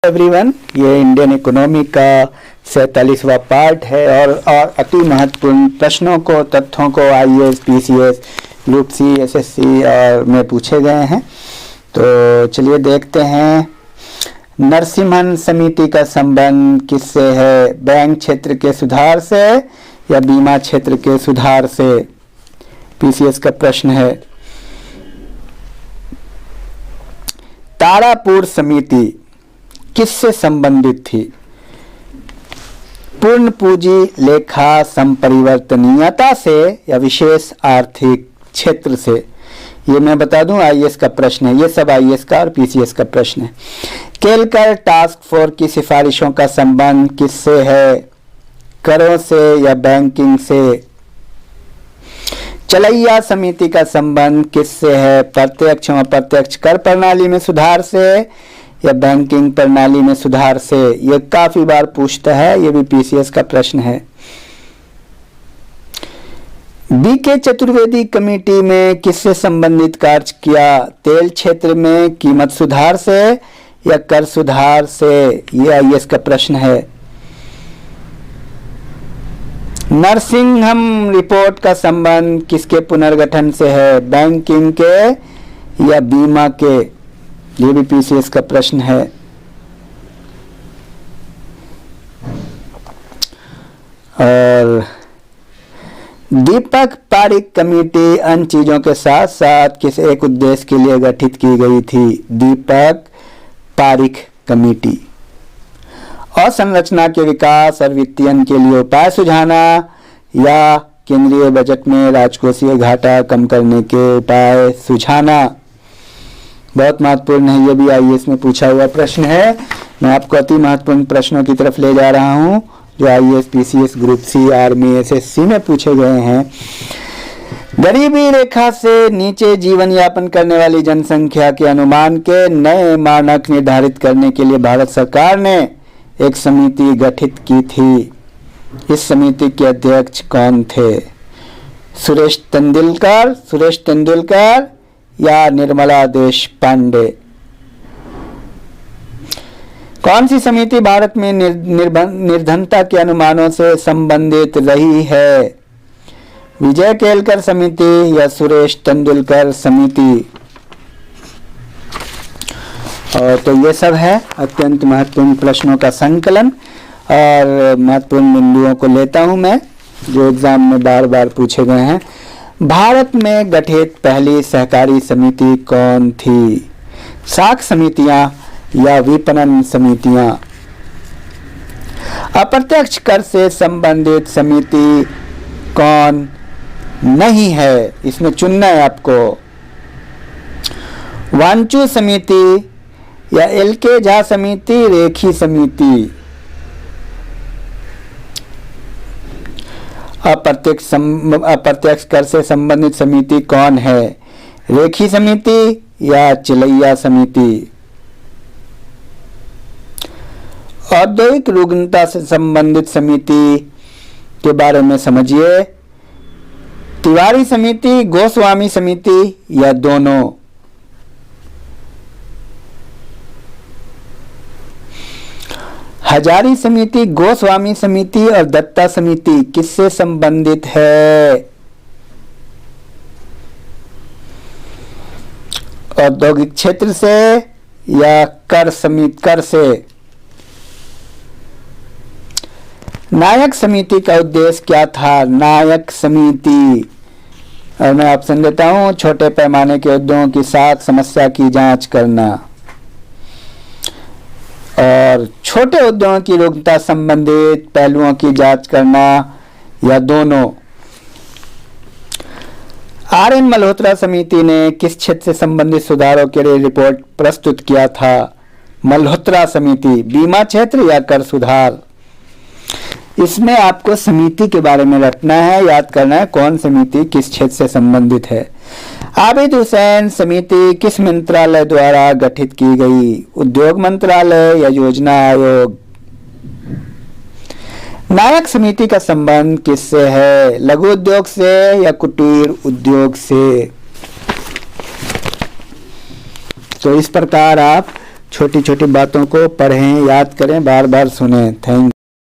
Everyone, ये Indian economy का 47वां part है और अति महत्वपूर्ण प्रश्नों को, तथ्यों को IAS, PCS, group C, SSC और में पूछे गए हैं। तो चलिए देखते हैं। नरसिम्हन समिति का संबंध किससे है? बैंक क्षेत्र के सुधार से या बीमा क्षेत्र के सुधार से? पीसीएस का प्रश्न है। तारापुर समिति किससे संबंधित थी? पूर्ण पूंजी लेखा संपरिवर्तनीयता से या विशेष आर्थिक क्षेत्र से? ये मैं बता दूं, आईएएस का प्रश्न है। ये सब आईएएस का और पीसीएस का प्रश्न है। केलकर टास्क फोर्स की सिफारिशों का संबंध किससे है? करों से या बैंकिंग से? चलैया समिति का संबंध किससे है? प्रत्यक्ष और अप्रत्यक्ष कर प्रणाली में सुधार से या बैंकिंग प्रणाली में सुधार से? ये काफी बार पूछता है, ये भी पीसीएस का प्रश्न है। बीके चतुर्वेदी कमेटी में किससे संबंधित कार्य किया? तेल क्षेत्र में कीमत सुधार से या कर सुधार से? ये आईएएस का प्रश्न है। नरसिम्हन रिपोर्ट का संबंध किसके पुनर्गठन से है? बैंकिंग के या बीमा के? ये भी पीसीएस का प्रश्न है। और दीपक पारिक कमेटी अन्य चीजों के साथ साथ किस एक उद्देश्य के लिए गठित की गई थी? दीपक पारिक कमेटी अवसंरचना के विकास और वित्तीयन के लिए उपाय सुझाना या केंद्रीय बजट में राजकोषीय घाटा कम करने के उपाय सुझाना? बहुत महत्वपूर्ण है, ये भी आईएएस में पूछा हुआ प्रश्न है। मैं आपको अति महत्वपूर्ण प्रश्नों की तरफ ले जा रहा हूं जो IAS, PCS, group C, army, SSC में पूछे गए हैं। गरीबी रेखा से नीचे जीवन यापन करने वाली जनसंख्या के अनुमान के नए मानक निर्धारित करने के लिए भारत सरकार ने एक समिति गठित की थी। इस समिति के अध्यक्ष कौन थे? सुरेश तेंदुलकर या निर्मला देशपांडे? कौन सी समिति भारत में निर्धनता के अनुमानों से संबंधित रही है? विजय केलकर समिति या सुरेश तेंदुलकर समिति? और तो ये सब है अत्यंत महत्वपूर्ण प्रश्नों का संकलन और महत्वपूर्ण बिंदुओं को लेता हूं मैं जो एग्जाम में बार बार पूछे गए हैं। भारत में गठित पहली सहकारी समिति कौन थी? साख समितियां या विपणन समितियां? अप्रत्यक्ष कर से संबंधित समिति कौन नहीं है? इसमें चुनना है आपको। वांचू समिति या एलके झा समिति, रेखी समिति? अप्रत्यक्ष कर से संबंधित समिति कौन है? रेखी समिति या चलैया समिति? औद्योगिक रुग्णता से संबंधित समिति के बारे में समझिए। तिवारी समिति, गोस्वामी समिति या दोनों? हजारी समिति, गोस्वामी समिति और दत्ता समिति किससे संबंधित है? औद्योगिक क्षेत्र से या कर से? नायक समिति का उद्देश्य क्या था? नायक समिति, और मैं ऑप्शन देता हूं, छोटे पैमाने के उद्योगों की साख समस्या की जांच करना और छोटे उद्योगों की रुग्णता संबंधित पहलुओं की जांच करना या दोनों? आरएन मल्होत्रा समिति ने किस क्षेत्र से संबंधित सुधारों के लिए रिपोर्ट प्रस्तुत किया था? मल्होत्रा समिति, बीमा क्षेत्र या कर सुधार? इसमें आपको समिति के बारे में रटना है, याद करना है कौन समिति किस क्षेत्र से संबंधित है। आबिद हुसैन समिति किस मंत्रालय द्वारा गठित की गई? उद्योग मंत्रालय या योजना आयोग? नायक समिति का संबंध किससे है? लघु उद्योग से या कुटीर उद्योग से? तो इस प्रकार आप छोटी छोटी बातों को पढ़ें, याद करें, बार बार सुनें। थैंक